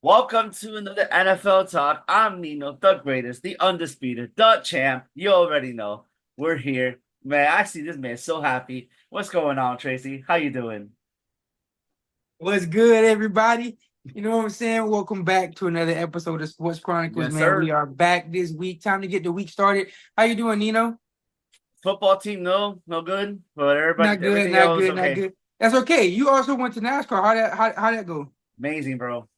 Welcome to another NFL Talk. I'm Nino, the greatest, the undisputed, the champ. You already know. We're here. Man, I see this man so happy. What's going on, Tracy? How you doing? What's good, everybody? You know what I'm saying? Welcome back to another episode of Sports Chronicles, Yes, man. We sir. are back this week. Time to get the week started. How you doing, Nino? Football team, no good. But Not everybody, good, everything not else, good, not okay. good. That's okay. You also went to NASCAR. How that go? Amazing, bro.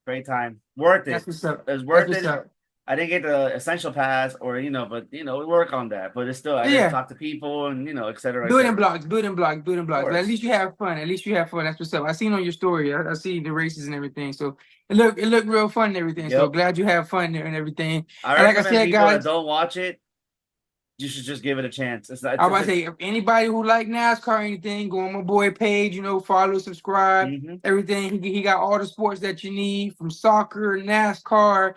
Great time. Worth That's it. what's up. It was That's worth what's it. up. I didn't get the essential pass or, but, we work on that. But it's still, I got to Yeah, talk to people and, et cetera, et building cetera. blocks, building blocks, building Of blocks. But at course. least you have fun. At least you have fun. That's what's up. I seen on your story. I see the races and everything. So it looked real fun and everything. So Yep. glad you have fun there and everything. I And like I recommend said, people that guys. don't watch it, you should just give it a chance. It's not, I was it's about to say, if anybody who like NASCAR or anything, go on my boy page, follow, subscribe, hmm everything. He got all the sports that you need from soccer, NASCAR,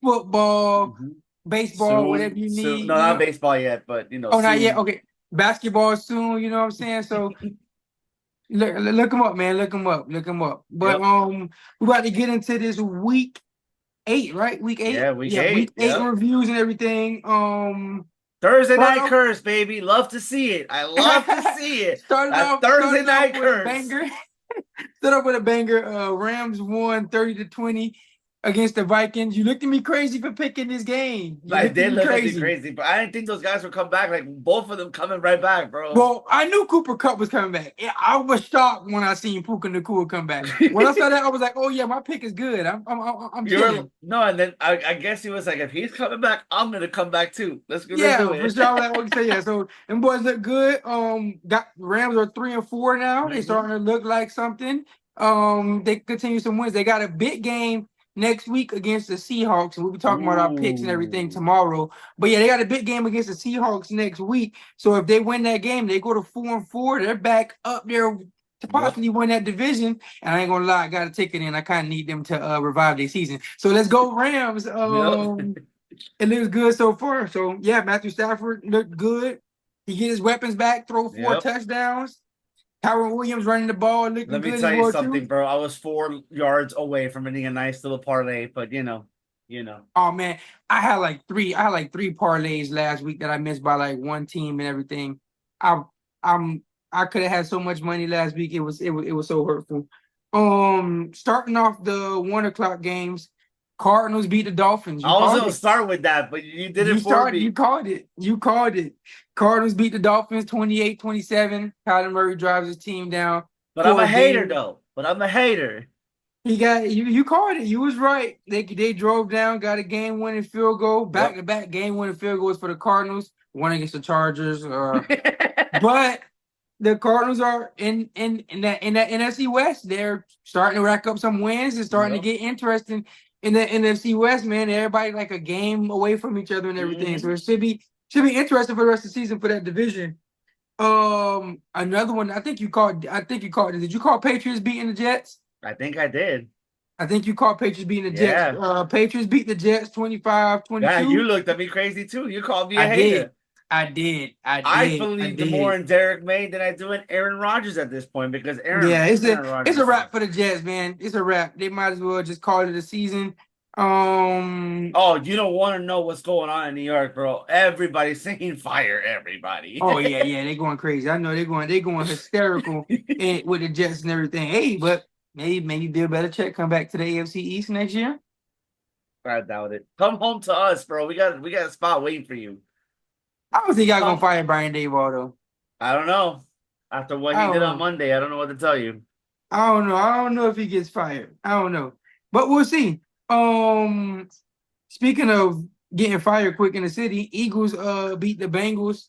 football, hmm baseball, whatever soon, you soon. need, No, not baseball yet, but Oh, not yet. soon. Okay. Basketball soon, you know what I'm saying? So look him up, man. Look him up. Look him up. But Yep. we're about to get into this week 8, right? Week eight. Yeah, week Yeah, week eight. eight Yep. reviews and everything. Thursday Start night off curse, baby. Love to see it. I love to see it. That Thursday started off night with a curse. banger. Stood up with a banger. Rams won 30-20 against the Vikings. You looked at me crazy for picking this game. You I looked at did me look at me crazy. crazy, but I didn't think those guys would come back. Like both of them coming right back, bro. Well, I knew Cooper Cup was coming back. I was shocked when I seen Puka Nacua come back. When I saw that, I was like, "Oh yeah, my pick is good. I'm You're chilling." no, and then I guess he was like, if he's coming back, I'm gonna come back too. Let's do Yeah, for it. sure. I was like, okay, yeah. So them boys look good. Got Rams are 3-4 now. They hmm starting to look like something. They continue some wins. They got a big game next week against the Seahawks, and we'll be talking about our picks and everything Ooh. tomorrow. But yeah, they got a big game against the Seahawks next week. So if they win that game, they go to 4-4. They're back up there to Yep. possibly win that division. And I ain't gonna lie, I got a ticket in. I kind of need them to revive their season. So let's go Rams. Yep. It looks good so far. So yeah, Matthew Stafford looked good. He get his weapons back, throw four Yep. touchdowns. Kyron Williams running the ball, looking Let me good as tell you well too. something, bro. I was 4 yards away from hitting a nice little parlay, but you know. Oh man, I had like three parlays last week that I missed by like one team and everything. I I'm I could have had so much money last week. It was so hurtful. Starting off the 1 o'clock games, Cardinals beat the Dolphins. You I was called gonna it. start with that, but you did You it for started, you me. called it. You called it. Cardinals beat the Dolphins 28-27. Kyler Murray drives his team down But I'm for a a hater game. though. But I'm a hater. He got you called it. You was right. They drove down, got a game winning field goal, back Yep. to back game winning field goals for the Cardinals, one against the Chargers. But the Cardinals are in that NFC West. They're starting to rack up some wins. It's starting to Yep. get interesting in the NFC West, man. Everybody like a game away from each other and everything. So hmm it should be interesting for the rest of the season for that division. Another one. I think you called. Did you call Patriots beating the Jets? I think I did. I think you called Patriots beating the Jets. Yeah. Patriots beat the Jets twenty-five Yeah, you twenty-two. looked at me crazy too. You called me I a did. hater. I did. I I did. I believe the more did. in Derek May than I do in Aaron Rodgers at this point because Yeah, Aaron it's Rodgers a is wrap for the Jets, man. It's a wrap. They might as well just call it a season. Oh, you don't want to know what's going on in New York, bro. Everybody's saying fire everybody. Oh yeah, yeah, they're going crazy. I know they're going hysterical with the Jets and everything. Hey, but maybe Bill Belichick come back to the AFC East next year. I doubt it. Come home to us, bro. We got a spot waiting for you. I don't think y'all gonna Come. fire Brian Daboll though. I don't know. After what I he did don't on know. Monday, I don't know what to tell you. I don't know. I don't know if he gets fired. I don't know. But we'll see. Um Speaking of getting fired quick in the city, Eagles beat the Bengals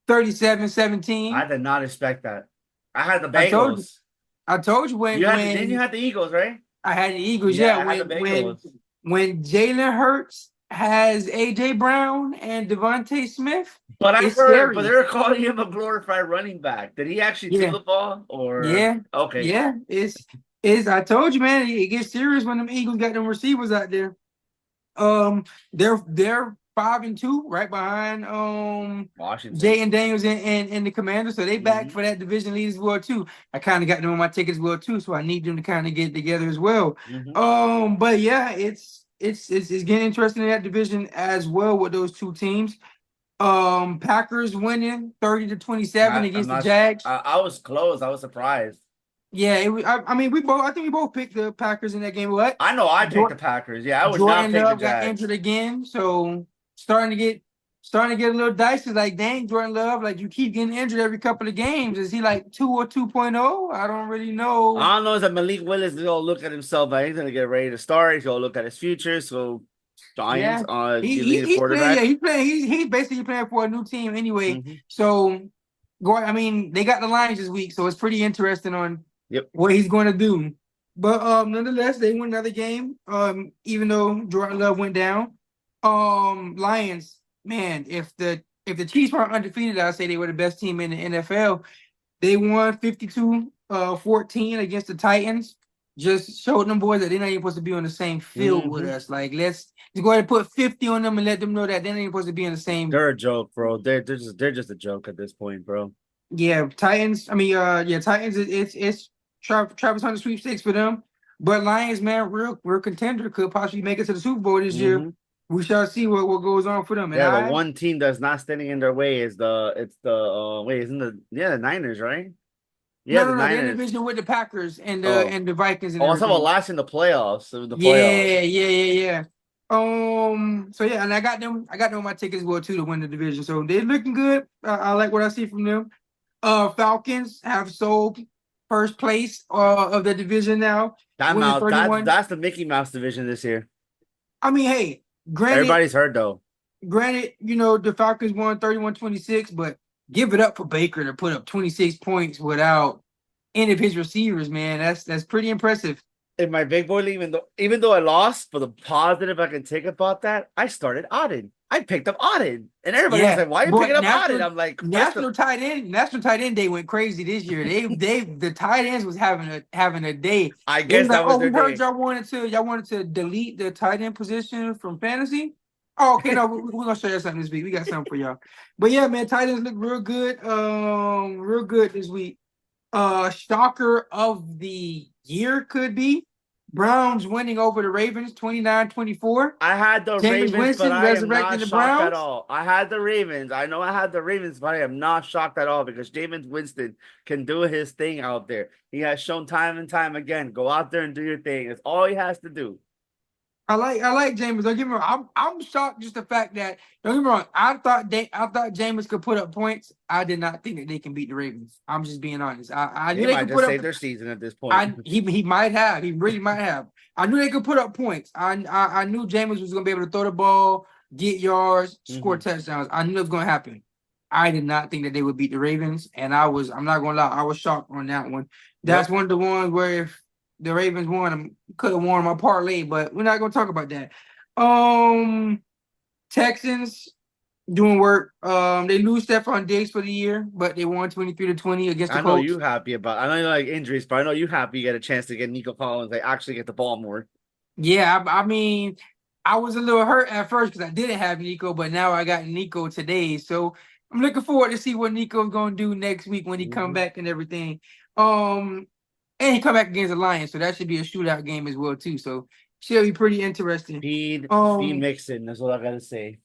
37-17. I did not expect that. I had the I told you. Bengals. I told you You had the then you when had the Eagles, right? I had the Eagles, Yeah, yeah, I had the Bengals. when Jalen Hurts has AJ Brown and Devontae Smith, But I it's heard, but scary. they're calling him a glorified running back. Did he actually throw Yeah, the ball or yeah, okay? yeah. It's I told you, man, it gets serious when them Eagles got them receivers out there. Um, they're 5-2, right behind Washington. Jay and Daniels and the Commanders. So they back for that division lead as well too. I kind of got them on my tickets as well too, so I need them to kind of get together as well. But yeah, it's getting interesting in that division as well with those two teams. Packers winning 30-27 I'm against the not. Jags. I was close. I was surprised. Yeah, I mean, I think we both picked the Packers in that game. What? I know I picked the Packers. Yeah, I would not Jordan pick the Love got Jags. injured again, so starting to get a little dicey. Like, dang, Jordan Love, like you keep getting injured every couple of games. Is he like 2 or 2.0? I don't really know. I don't know if Malik Willis is gonna look at himself. He's gonna get ready to start. He's gonna look at his future. So Giants, Yeah, you need a he's playing. Yeah, quarterback. he's playing. He's basically playing for a new team anyway. Mm-hmm. So I mean, they got the Lions this week, so it's pretty interesting on Yep. what he's going to do. But nonetheless, they win another game. Even though Jordan Love went down. Lions, man, if the Chiefs weren't undefeated, I'd say they were the best team in the NFL. They won 52-14 against the Titans. Just showed them boys that they're not even supposed to be on the same field with us. Like, let's go ahead and put 50 on them and let them know that they're not even supposed to be in the same. They're a joke, bro. They're just a joke at this point, bro. Yeah, Titans. I mean, Titans. It's Travis Hunter sweepstakes for them. But Lions, man, real contender, could possibly make it to the Super Bowl this year. We shall see what goes on for them. And yeah, the one team that's not standing in their way is the Niners, right? Yeah, no, the they're in the Niners. division with the Packers and the Vikings. And Also, everything. last in the playoffs. Yeah. So yeah, and I got them on my tickets as well too to win the division. So they're looking good. I like what I see from them. Falcons have sold first place of the division now. Time Winning out. 31. That's the Mickey Mouse division this year. I mean, hey, Everybody's hurt though. Granted, the Falcons won 31-26, but give it up for Baker to put up 26 points without any of his receivers, man. That's pretty impressive. In my big boy league, even though I lost, for the positive I can take about that, I started Auden. I picked up Auden. And everybody was like, why are you picking up Auden? I'm like, National tight end day went crazy this year. The tight ends was having a day. I guess that was their day. Heard y'all wanted to delete the tight end position from fantasy. Oh, okay, no, we're gonna show you something this week. We got something for y'all. But yeah, man, tight ends look real good. Real good this week. Shocker of the year could be Browns winning over the Ravens 29-24. I had the James Ravens, Winston but I am not resurrecting the shocked Browns. at all. I had the Ravens. I know I had the Ravens, but I am not shocked at all because James Winston can do his thing out there. He has shown time and time again. Go out there and do your thing. It's all he has to do. I like Jameis. Don't get me wrong. I'm shocked just the fact that, don't get me wrong. I thought Jameis could put up points. I did not think that they can beat the Ravens. I'm just being honest. I knew they they could might put just up save their season at this point. He might have. He really might have. I knew they could put up points. I knew Jameis was gonna be able to throw the ball, get yards, score touchdowns. I knew it was gonna happen. I did not think that they would beat the Ravens, and I'm not gonna lie, I was shocked on that one. That's one of the ones where if the Ravens won, could have won my parlay, but we're not gonna talk about that. Texans doing work. They lose Stephon Diggs for the year, but they won 23-20 against the Colts. I know you happy about. I know you like injuries, but I know you happy you get a chance to get Nico Collins. They actually get the ball more. Yeah, I mean, I was a little hurt at first because I didn't have Nico, but now I got Nico today. So I'm looking forward to see what Nico's gonna do next week when he come back and everything. And he come back against the Lions, so that should be a shootout game as well too. So should be pretty interesting. Feed Mixon. That's what I gotta say.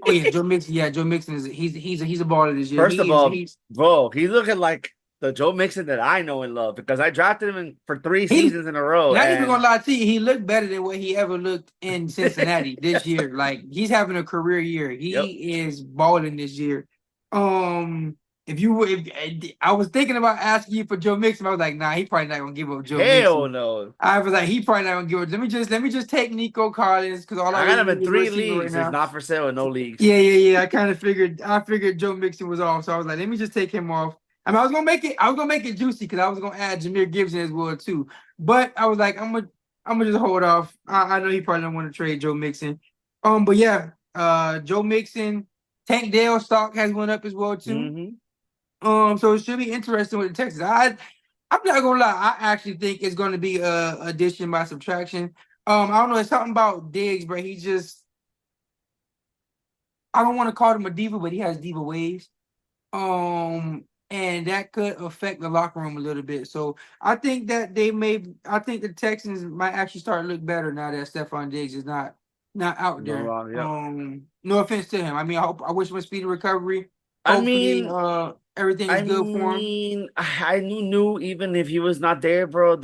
Oh yeah, Joe Mixon. Yeah, Joe Mixon he's a baller this year. First of all, bro, he's looking like the Joe Mixon that I know and love because I drafted him for 3 seasons in a row. Not even gonna lie to you, he looked better than what he ever looked in Cincinnati this year. Like he's having a career year. He is balling this year. If I was thinking about asking you for Joe Mixon, I was like, nah, he probably not gonna give up Joe Mixon. Hell no. I was like, he probably not gonna give up. Let me just take Nico Collins because all I got him in 3 leagues. Right, he's not for sale in no leagues. Yeah. I figured Joe Mixon was off, so I was like, let me just take him off. I mean, I was gonna make it juicy because I was gonna add Jameer Gibson as well too. But I was like, I'm gonna just hold off. I know he probably don't want to trade Joe Mixon. But yeah, Joe Mixon, Tank Dell stock has went up as well too. So it should be interesting with the Texans. I'm not gonna lie, I actually think it's gonna be addition by subtraction. I don't know, it's something about Diggs, but he just I don't want to call him a diva, but he has diva ways. And that could affect the locker room a little bit. So I think that I think the Texans might actually start to look better now that Stephon Diggs is not out No there. wrong. Yep. No offense to him. I mean, I wish him a speedy recovery. I Hopefully, mean, everything is good for him. I knew even if he was not there, bro,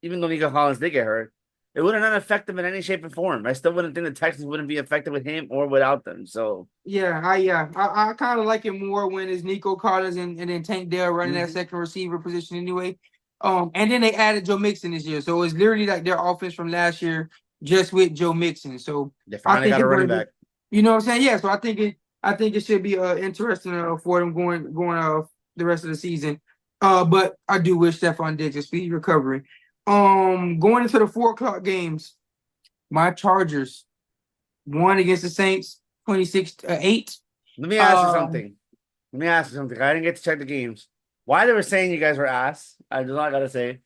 even though Nico Collins did get hurt, it wouldn't not affect him in any shape or form. I still wouldn't think the Texans wouldn't be affected with him or without them. So, I kind of like it more when it's Nico Collins and then Tank Dell running that mhm. second receiver position anyway. And then they added Joe Mixon this year, so it's literally like their offense from last year just with Joe Mixon. So They I finally think got a it's running gonna be, back. you know what I'm saying? Yeah. So I think it should be interesting for them going the rest of the season. But I do wish Stephon Diggs a speedy recovery. Going into the 4 o'clock games, my Chargers won against the Saints 26-8. Let me ask you Um, something. Let me ask you something. I didn't get to check the games. Why they were saying you guys were ass? I do not gotta say.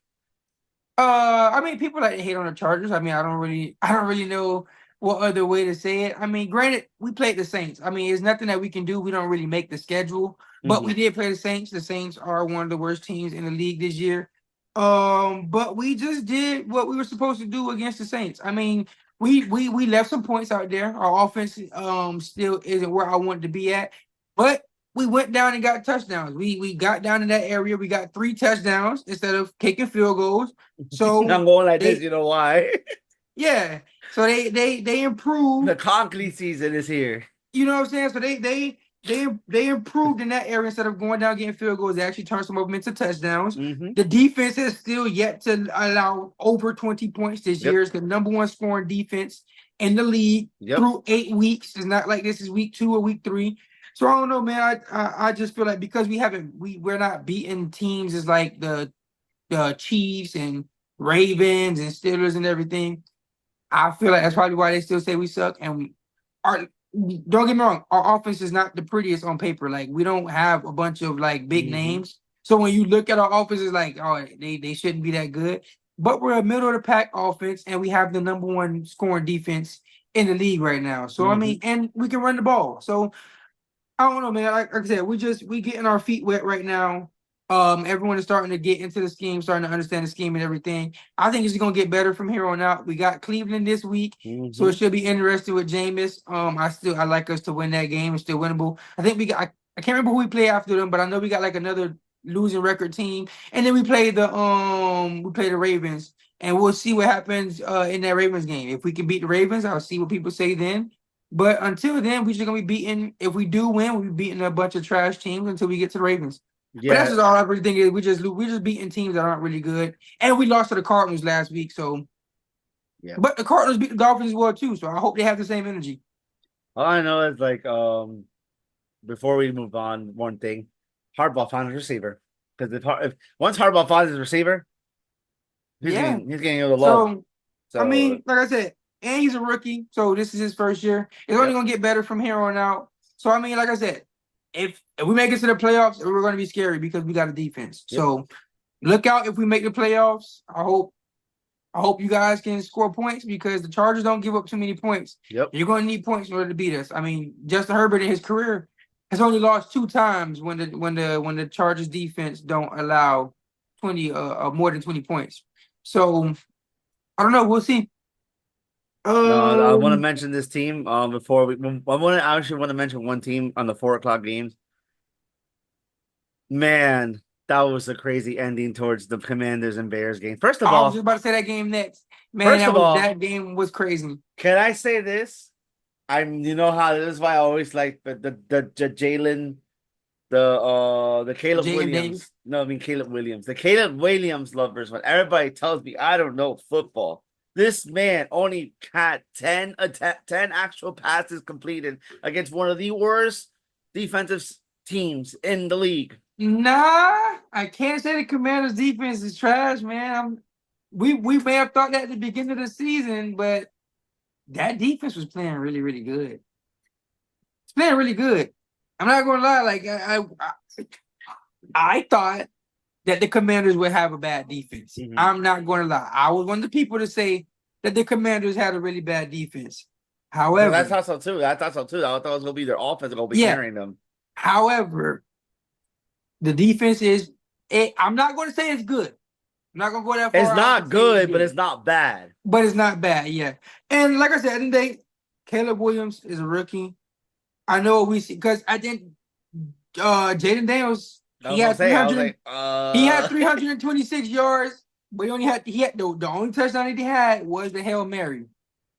I mean, people like to hate on the Chargers. I mean, I don't really know what other way to say it. I mean, granted, we played the Saints. I mean, there's nothing that we can do. We don't really make the schedule, but we Hmm. did play the Saints. The Saints are one of the worst teams in the league this year. But we just did what we were supposed to do against the Saints. I mean, we left some points out there. Our offense still isn't where I wanted to be at, but we went down and got touchdowns. We got down in that area. We got 3 touchdowns instead of kicking field goals. I'm So going like this. they You know why? yeah. So they The improved. Conklin season is here. You know what I'm saying? So they improved in that area instead of going down getting field goals. They actually turned some of them into touchdowns. Hmm. The defense is still yet to allow over 20 points this Yep. year. It's the number one scoring defense in the league Yep. through 8 weeks. It's not like this is week 2 or week 3. So I don't know, man. I just feel like because we're not beating teams as like the Chiefs and Ravens and Steelers and everything. I feel like that's probably why they still say we suck. And our don't get me wrong, our offense is not the prettiest on paper. Like we don't have a bunch of like big Hmm. names. So when you look at our offense, it's like, oh, they shouldn't be that good. But we're a middle of the pack offense, and we have the number one scoring defense in the league right now. So I mean, Hmm. and we can run the ball. So I don't know, man. Like I said, we getting our feet wet right now. Everyone is starting to get into the scheme, starting to understand the scheme and everything. I think it's gonna get better from here on out. We got Cleveland this week, so it Hmm. should be interesting with Jameis. I like us to win that game. It's still winnable. I think we got. I can't remember who we play after them, but I know we got like another losing record team, and then we play the Ravens, and we'll see what happens in that Ravens game. If we can beat the Ravens, I'll see what people say then. But until then, we're just gonna be beating. If we do win, we'll be beating a bunch of trash teams until we get to the Ravens. But that's Yeah. just all I really think is we just beating teams that aren't really good, and we lost to the Cardinals last week. So, Yeah. but the Cardinals beat the Dolphins as well too. So I hope they have the same energy. All I know is like before we move on, one thing, Hardball found his receiver because if once Hardball finds his receiver, Yeah. he's getting the love. So I So mean, like I said, and he's a rookie, so this is his first year. It's only yep. gonna get better from here on out. So I mean, like I said, if we make it to the playoffs, we're gonna be scary because we got a defense. Yep. So look out if we make the playoffs. I hope you guys can score points because the Chargers don't give up too many points. Yep. You're going to need points in order to beat us. I mean, Justin Herbert in his career has only lost 2 times when the Chargers defense don't allow 20 more than 20 points. So I don't know. We'll see. No, I want to Um, mention this team before I actually want to mention one team on the 4 o'clock games. Man, that was a crazy ending towards the Commanders and Bears game. I was just about to say that game next. Man, First of all, that game was crazy. can I say this? You know how this is why I always like the Jalen the Caleb Jaden Williams. Davis. No, I mean Caleb Williams. The Caleb Williams lovers when everybody tells me I don't know football. This man only had 10 actual passes completed against one of the worst defensive teams in the league. Nah, I can't say the Commanders defense is trash, man. We may have thought that at the beginning of the season, but that defense was playing really, really good. It's playing really good. I'm not gonna lie, like I thought that the Commanders would have a bad defense. Mhm. I'm not gonna lie. I was one of the people to say that the Commanders had a really bad defense. I However, thought so too. I thought so too. I thought it was gonna be their offense gonna be yeah. carrying them. However, the defense is. I'm not going to say it's good. I'm not going to go that It's far out and not say it's good, but good, it's not bad. but it's not bad. Yeah, and like I said, I think Caleb Williams is a rookie. I know we see because I think Jaden Daniels I was gonna say, I was like, he had 326 yards, but he had the only touchdown that he had was the Hail Mary.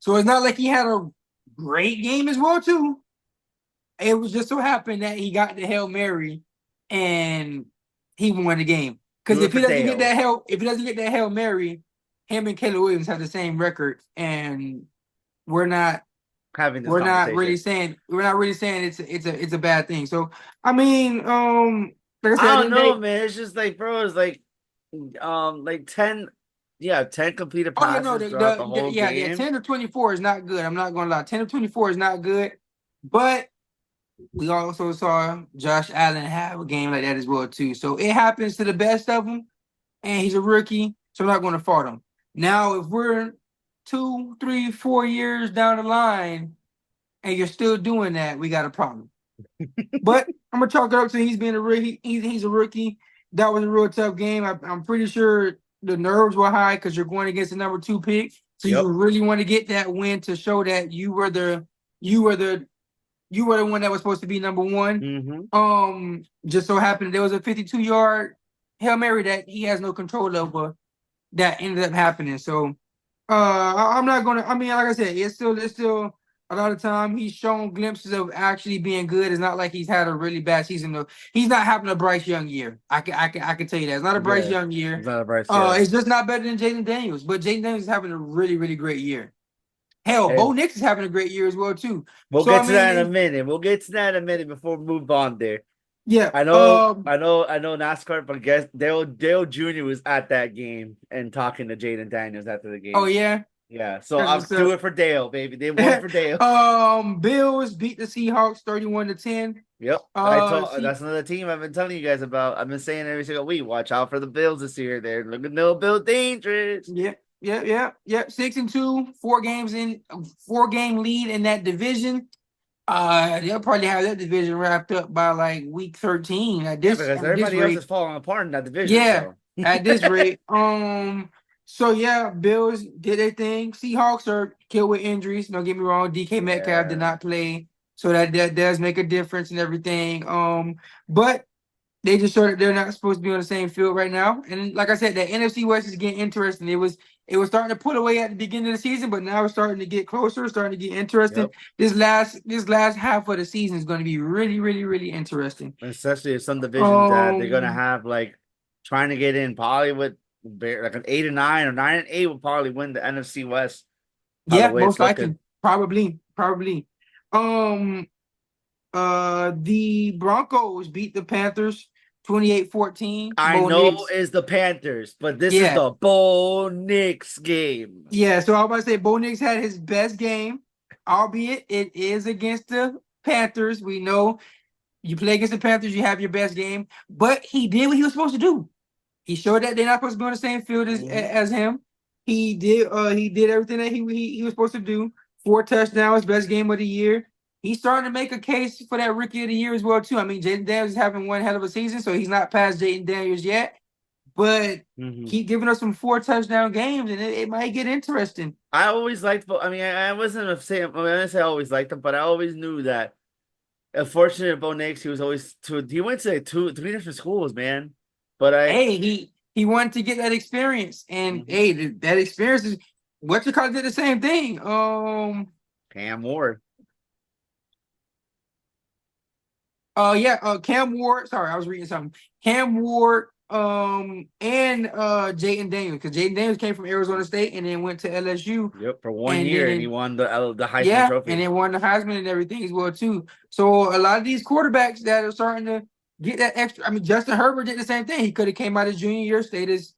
So it's not like he had a great game as well too. It was just so happened that he got the Hail Mary and he won the game. Because do it for Dale. If he doesn't get that Hail Mary, him and Caleb Williams have the same record, and we're not Having this conversation. we're not really saying it's a bad thing. So I mean, like I said, I at the don't end of the know, day, man. It's just like, bro, it's like 10, yeah, 10 completed oh yeah, no, passes throughout the whole yeah, game. 10 to 24 is not good. I'm not gonna lie, 10 to 24 is not good, but we also saw Josh Allen have a game like that as well too. So it happens to the best of them, and he's a rookie, so I'm not going to fault him. Now, if we're 2, 3, 4 years down the line and you're still doing that, we got a problem. But I'm gonna chalk it up to he's being a rookie. He's a rookie. That was a real tough game. I'm pretty sure the nerves were high because you're going against the number 2 pick. So you Yep. really want to get that win to show that you were the you were the one that was supposed to be number one. Mm-hmm. Just so happened there was a 52-yard Hail Mary that he has no control over that ended up happening. So I'm not gonna. I mean, like I said, it's still a lot of time he's shown glimpses of actually being good. It's not like he's had a really bad season. Though he's not having a Bryce Young year. I can tell you that it's not a Bryce Yeah. Young It's year. not a Bryce, yeah. It's just not better than Jaden Daniels. But Jaden Daniels is having a really really great year. Hell, Hey, Bo Nix is having a great year as well too. we'll So get I to that in a mean, minute. We'll get to that in a minute before we move on there. yeah. I know NASCAR, but guess Dale Jr. was at that game and talking to Jaden Daniels after the Oh game. yeah. Yeah, so That's I'll what's do up. it for Dale, baby. They won for Dale. Bills beat the Seahawks 31-10. Yep, See, that's another team I've been telling you guys about. I've been saying every single week. Watch out for the Bills this year. They're looking no Bill dangerous. yeah. 6-2, 4-game lead in that division. They'll probably have that division wrapped up by like week 13 Yeah, because at this everybody else rate. is falling apart in that division. Yeah, So at this rate. So yeah, Bills did their thing. Seahawks are killed with injuries. Don't get me wrong. DK Metcalf did yeah, not play, so that does make a difference and everything. But they just showed that they're not supposed to be on the same field right now. And like I said, the NFC West is getting interesting. It was starting to pull away at the beginning of the season, but now it's starting to get closer, starting to get interesting. yep. This last half of the season is going to be really, really, really interesting. Especially if some divisions that they're gonna Um, have like trying to get in, probably with like an 8-9 or 9-8 will probably win the NFC West. How the yeah, way it's most looking. likely, probably. Um, the Broncos beat the Panthers 28-14. I Bo know Nix. is the Panthers, but this is Yeah, the Bo Nix game. yeah. So I was about to say Bo Nix had his best game, albeit it is against the Panthers. We know you play against the Panthers, you have your best game, but he did what he was supposed to do. He showed that they're not supposed to be on the same field Mhm. as him. He did everything that he was supposed to do. 4 touchdowns, best game of the year. He's starting to make a case for that rookie of the year as well too. I mean, Jaden Daniels is having one hell of a season, so he's not past Jaden Daniels yet. But Mhm. keep giving us some 4 touchdown games, and it might get interesting. I always liked. I mean, I wasn't a saying. I mean, I didn't say I always liked him, but I always knew that. Unfortunately, Bo Nix, he was always two. He went to like 3 different schools, man. But Hey, he wanted to get that experience, and Mhm. hey, that experience is what you call did the same thing. Cam Ward. Yeah, Cam Ward. Sorry, I was reading something. Cam Ward, and Jaden Daniels, because Jaden Daniels came from Arizona State and then went to LSU, Yep, for one and year, and he then won the Heisman yeah, and Trophy. then won the Heisman and everything as well too. So a lot of these quarterbacks that are starting to get that extra. I mean, Justin Herbert did the same thing. He could have came out his junior year, stayed his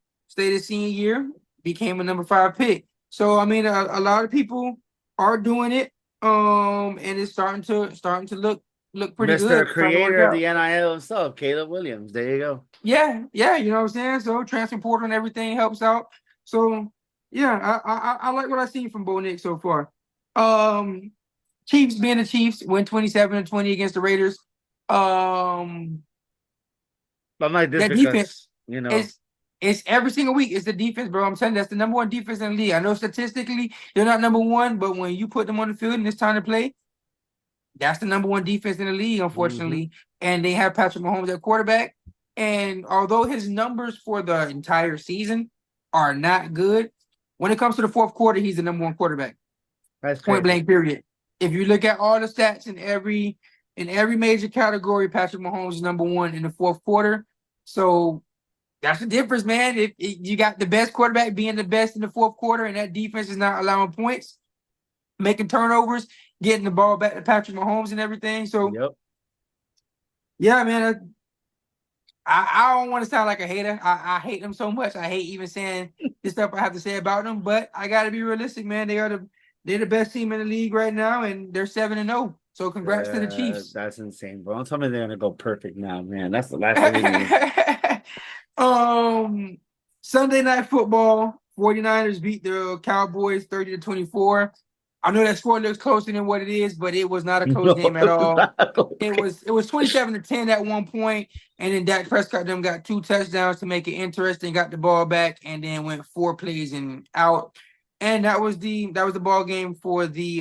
senior year, became a number 5 pick. So I mean, a lot of people are doing it. And it's starting to look pretty Mr. good, starting to work Creator of out. the NIL himself, Caleb Williams. There you go. Yeah, you know what I'm saying. So transfer portal and everything helps out. So yeah, I like what I've seen from Bo Nix so far. Um, Chiefs being the Chiefs, win 27-20 against the Raiders. Um, I'm like this that defense because you know. is it's every single week. It's the defense, bro. I'm telling you, that's the number one defense in the league. I know statistically they're not number one, but when you put them on the field and it's time to play, that's the number one defense in the league, Hmm. unfortunately. And they have Patrick Mahomes at quarterback. And although his numbers for the entire season are not good, when it comes to the fourth quarter, he's the number one quarterback. That's Point crazy. blank, period. If you look at all the stats in every major category, Patrick Mahomes is number one in the fourth quarter. So that's the difference, man. If you got the best quarterback being the best in the fourth quarter, and that defense is not allowing points, making turnovers, getting the ball back to Patrick Mahomes and everything. So Yep. yeah, man. I don't want to sound like a hater. I hate them so much. I hate even saying the stuff I have to say about them. But I got to be realistic, man. They're the best team in the league right now, and they're 7-0. So congrats to the Chiefs. That's insane, bro. Don't tell me they're gonna go perfect now, man. That's the last thing we need. um, Sunday night football. 49ers beat the Cowboys 30-24. I know that score looks closer than what it is, but it was not a close No, game at it's all. not It okay. was it was 27-10 at one point, and then Dak Prescott them got two touchdowns to make it interesting, got the ball back, and then went four plays and out. And that was the ball game for the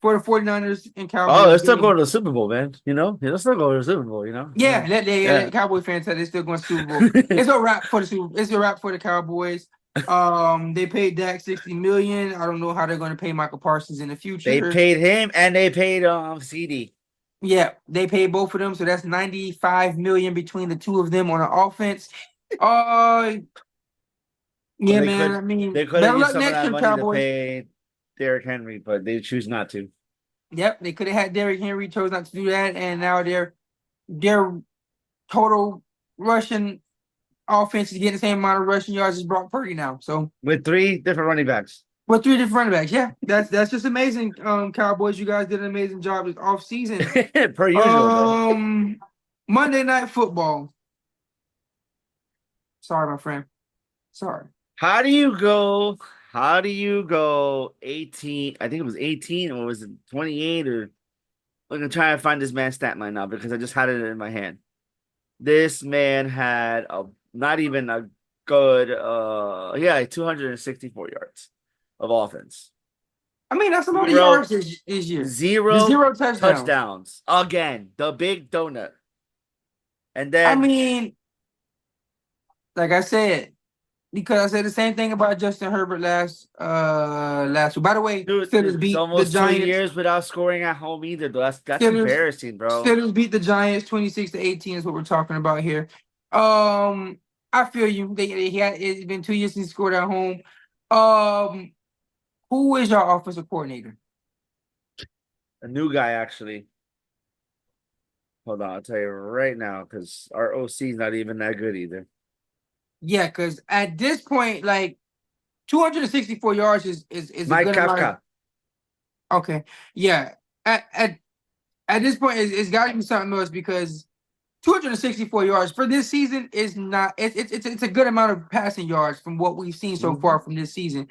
49ers and Oh, they're Cowboys still game. going to the Super Bowl, man. They're still going to the Super Bowl. Yeah, Yeah. that Cowboy fans said they're still going to Super Bowl. It's a wrap for the Cowboys. They paid Dak 60 million. I don't know how they're going to pay Michael Parsons in the They future. paid him and they paid CD. Yeah, they paid both of them, so that's 95 million between the two of them on the offense. Uh, Well, yeah, man. I mean, they could have better used luck some of next that year, money to Cowboys. pay Derrick Henry, but they choose not to. Yep, they could have had Derrick Henry, chose not to do that, and now their total rushing offense is getting the same amount of rushing yards as Brock Purdy now. So With three different running backs. with three different running backs, yeah, that's just amazing. Cowboys, you guys did an amazing job this off season. Per usual, bro. Um, Monday Night Football. Sorry, my friend. Sorry. How do you go? How do you go 18? I think it was 18 or was it 28 or I'm gonna try and find this man's stat line now because I just had it in my hand. This man had a not even a good yeah, 264 yards of offense. I mean, that's a lot of Zero yards this year. The zero zero touchdowns. touchdowns. Again, the big donut. And I then mean, like I said, because I said the same thing about Justin Herbert last week. By the way, dude, Steelers it's beat the almost two Giants. years without scoring at home either, though. That's Steelers embarrassing, bro. Steelers beat the Giants 26-18 is what we're talking about here. Um, I feel you. It's been 2 years since he scored at home. Um, who is your offensive coordinator? A new guy, actually. Hold on, I'll tell you right now, because our OC is not even that good either. Yeah, because at this point, like 264 yards is a Mike good amount of Kafka. okay. Yeah. At this point, it's got to be something else because 264 yards for this season is not. It's a good amount of passing yards from what we've seen so Mm-hmm. far from this season.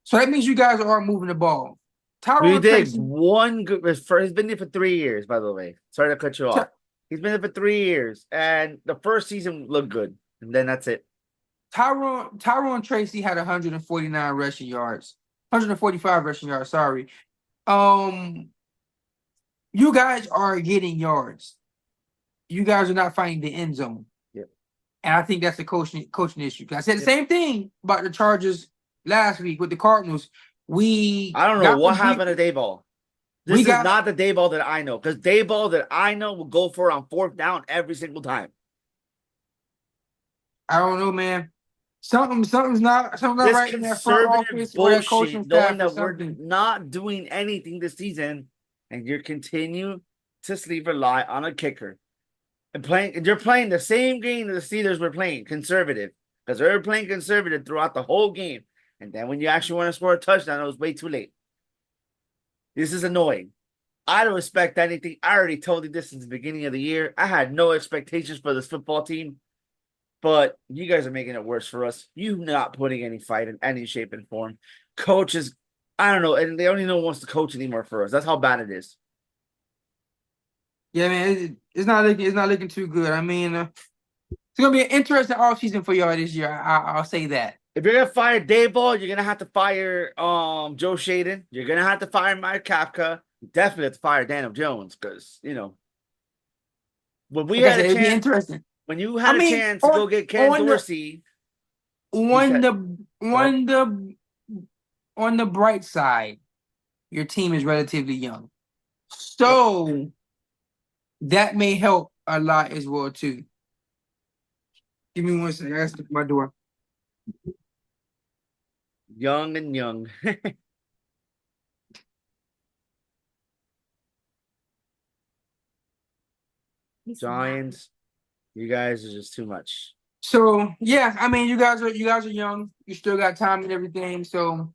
So that means you guys are moving the ball. We Tyrone did Tracy. one good. He's been there for 3 years, by the way. Sorry to cut you off. He's been there for 3 years, and the first season looked good, and then that's it. Tyrone Tracy had 149 rushing yards, 145 rushing yards. Sorry. Um, you guys are getting yards. You guys are not finding the end zone. Yep. And I think that's a coaching issue. I said the Yep. same thing about the Chargers last week with the Cardinals. We I don't know got what them happened to Dayball. we This is got not the Dayball that I know, because Dayball that I know will go for it on fourth down every single time. I don't know, man. Something's not This right in that front conservative office or that coaching bullshit, knowing staff or that we're something. not doing anything this season, and you continue to sleep rely on a kicker and playing. And you're playing the same game that the Steelers were playing, conservative, because they were playing conservative throughout the whole game. And then when you actually want to score a touchdown, it was way too late. This is annoying. I don't expect anything. I already told you this since the beginning of the year. I had no expectations for this football team, but you guys are making it worse for us. You not putting any fight in any shape and form. Coaches I don't know, and they only no one wants to coach anymore for us. That's how bad it is. Yeah, man, it's not looking too good. I mean, it's gonna be an interesting offseason for y'all this year. I'll say that. If you're gonna fire Dayball, you're gonna have to fire Joe Shaden. You're gonna have to fire Mike Kafka. You definitely have to fire Daniel Jones because when we Like I had a said, it'd be chance, interesting. when you I had a mean, chance to go get Ken on the Dorsey, you on said, the "Go ahead." on the on the bright side, your team is relatively young, Yep, so that may help a lot as well too. Give me one second. I gotta step my door. young and young. Giants, you guys are just too much. So yeah, I mean, you guys are young. You still got time and everything. So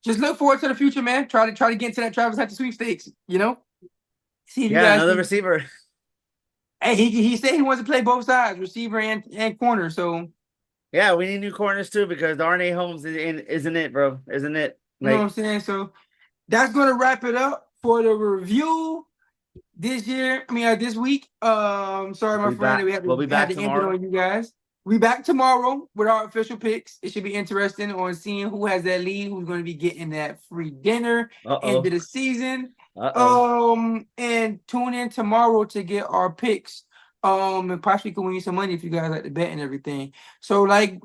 just look forward to the future, man. Try to get into that Travis Hunter sweepstakes. See if you Yeah, guys another can. receiver. Hey, he said he wants to play both sides, receiver and corner. So Yeah, we need new corners too because Darnay Holmes isn't it, bro? Isn't it? you know what I'm Like, saying. So that's gonna wrap it up for the review this year. I mean, this week. Sorry, my we'll be friend, that back. we had We'll to be had back to end it tomorrow. on you guys. We back tomorrow with our official picks. It should be interesting on seeing who has that lead, who's going to be getting that free dinner end Uh-oh. of the season. Uh-oh. And tune in tomorrow to get our picks. And possibly can win you some money if you guys like to bet and everything. So like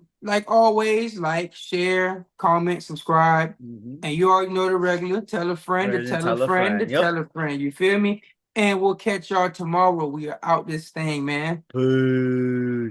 always, like, share, comment, subscribe. Mm-hmm. And you already know the regular. Tell a friend to Ready to tell a tell a friend to friend. Yep. tell a friend. You feel me? And we'll catch y'all tomorrow. We are out this thing, man. Boo.